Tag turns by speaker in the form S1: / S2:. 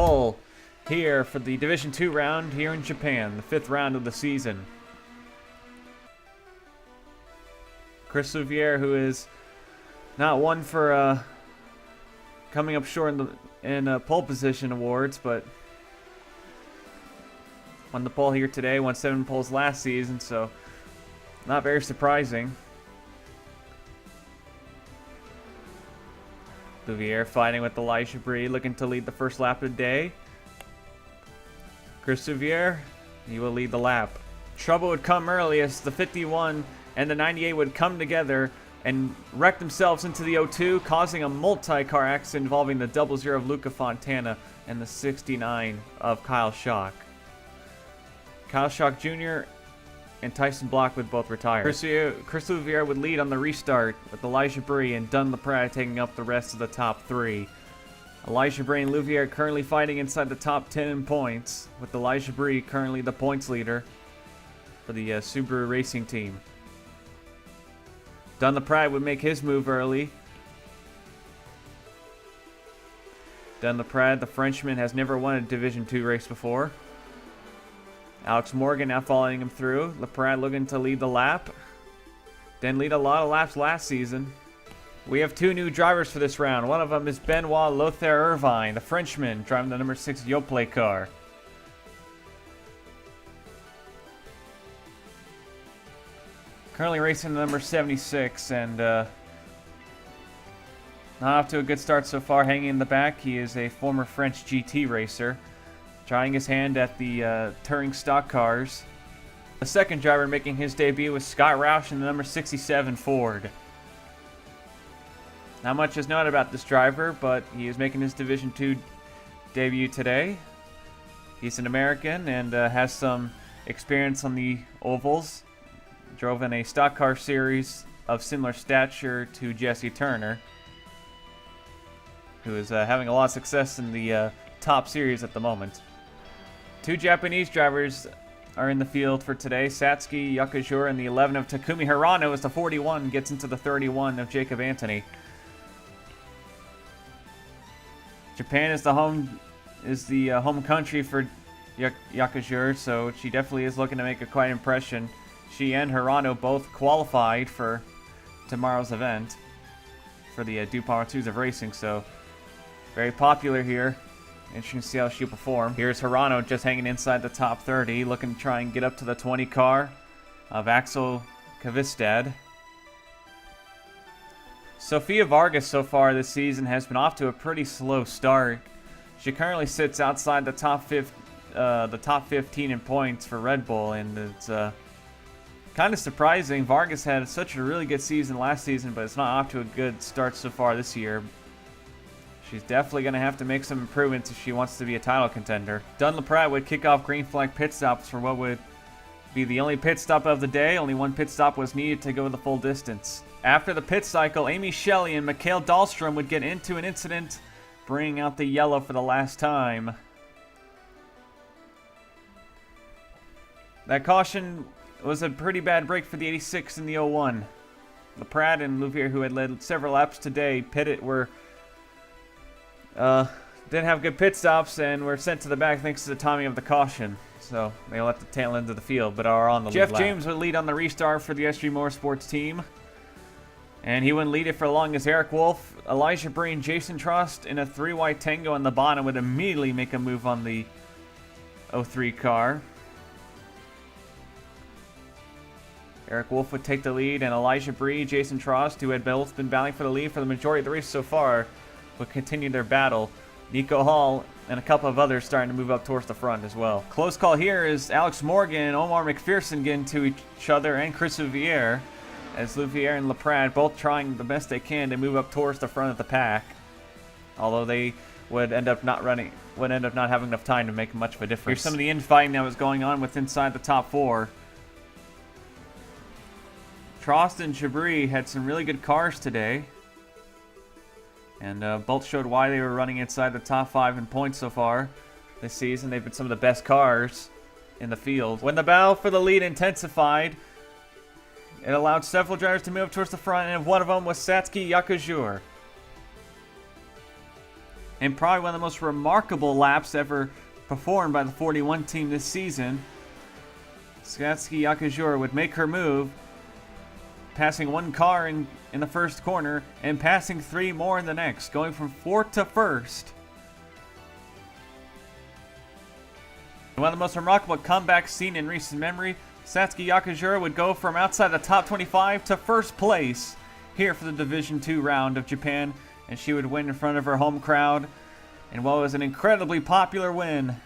S1: pole here for the Division 2 round here in Japan, the 5th round of the season. Chris Louviere, who is not one for coming up short in pole position awards, but won the pole here today, won 7 poles last season, so not very surprising. Louviere fighting with Elijah Bree, looking to lead the first lap of the day. Chris Louviere, he will lead the lap. Trouble would come early as the 51 and the 98 would come together and wreck themselves into the O2, causing a multi-car accident involving the 00 of Luca Fontana and the 69 of Kyle Schock. Kyle Schock Jr. and Tyson Block would both retire. Chris Louviere would lead on the restart with Elijah Bree and Dunn LaPrade taking up the rest of the top 3. Elijah Bree and Louviere currently fighting inside the top 10 in points, with Elijah Bree currently the points leader for the Subaru Racing team. Dunn LaPrade would make his move early. Dunn LaPrade, the Frenchman, has never won a Division 2 race before. Alex Morgan now following him through. LaPrade looking to lead the lap. Didn't lead a lot of laps last season. We have 2 new drivers for this round. One of them is Benoit Lothair Irvine, the Frenchman, driving the number 6 Yoplait car. Currently racing the number 76 and not off to a good start so far. Hanging in the back, he is a former French GT racer, trying his hand at the touring stock cars. The second driver making his debut was Scott Roush in the number 67 Ford. Not much is known about this driver, but he is making his Division 2 debut today. He's an American and has some experience on the ovals. Drove in a stock car series of similar stature to Jesse Turner, who is having a lot of success in the top series at the moment. 2 Japanese drivers are in the field for today. Satsuki Yakajura in the 11 of Takumi Hirano as the 41 gets into the 31 of Jacob Anthony. Japan is the home country for Yakajura, so she definitely is looking to make a quite impression. She and Hirano both qualified for tomorrow's event for the DuPont Twos of Racing, so very popular here. Interesting to see how she'll perform. Here's Hirano just hanging inside the top 30, looking to try and get up to the 20 car of Axel Kvistad. Sophia Vargas so far this season has been off to a pretty slow start. She currently sits outside the top 15 in points for Red Bull, and it's kind of surprising. Vargas had such a really good season last season, but it's not off to a good start so far this year. She's definitely going to have to make some improvements if she wants to be a title contender. Dunn LaPrade would kick off green flag pit stops for what would be the only pit stop of the day. Only 1 pit stop was needed to go the full distance. After the pit cycle, Amy Shelley and Mikhail Dahlstrom would get into an incident, bringing out the yellow for the last time. That caution was a pretty bad break for the 86 and the 01. LaPrade and Louviere, who had led several laps today, didn't have good pit stops and were sent to the back thanks to the timing of the caution. So they left the tail end of the field, but are on the lead lap. Jeff James would lead on the restart for the SG Motorsports team. And he wouldn't lead it for long as Eric Wolf, Elijah Bree, and Jason Trost in a 3-wide Tango on the bottom would immediately make a move on the 03 car. Eric Wolf would take the lead, and Elijah Bree, Jason Trost, who had both been battling for the lead for the majority of the race so far, would continue their battle. Nico Hall and a couple of others starting to move up towards the front as well. Close call here is Alex Morgan and Omar McPherson getting to each other, and Chris Louviere, as Louviere and LaPrade both trying the best they can to move up towards the front of the pack. Although they would end up not having enough time to make much of a difference. Here's some of the infighting that was going on with inside the top 4. Trost and Chabris had some really good cars today, and both showed why they were running inside the top 5 in points so far this season. They've been some of the best cars in the field. When the battle for the lead intensified, it allowed several drivers to move up towards the front, and one of them was Satsuki Yakajura. and probably one of the most remarkable laps ever performed by the 41 team this season. Satsuki Yakajura would make her move, passing one car in the first corner and passing 3 more in the next, going from 4th to 1st. One of the most remarkable comebacks seen in recent memory, Satsuki Yakajura would go from outside the top 25 to 1st place here for the Division II round of Japan, and she would win in front of her home crowd in what was an incredibly popular win.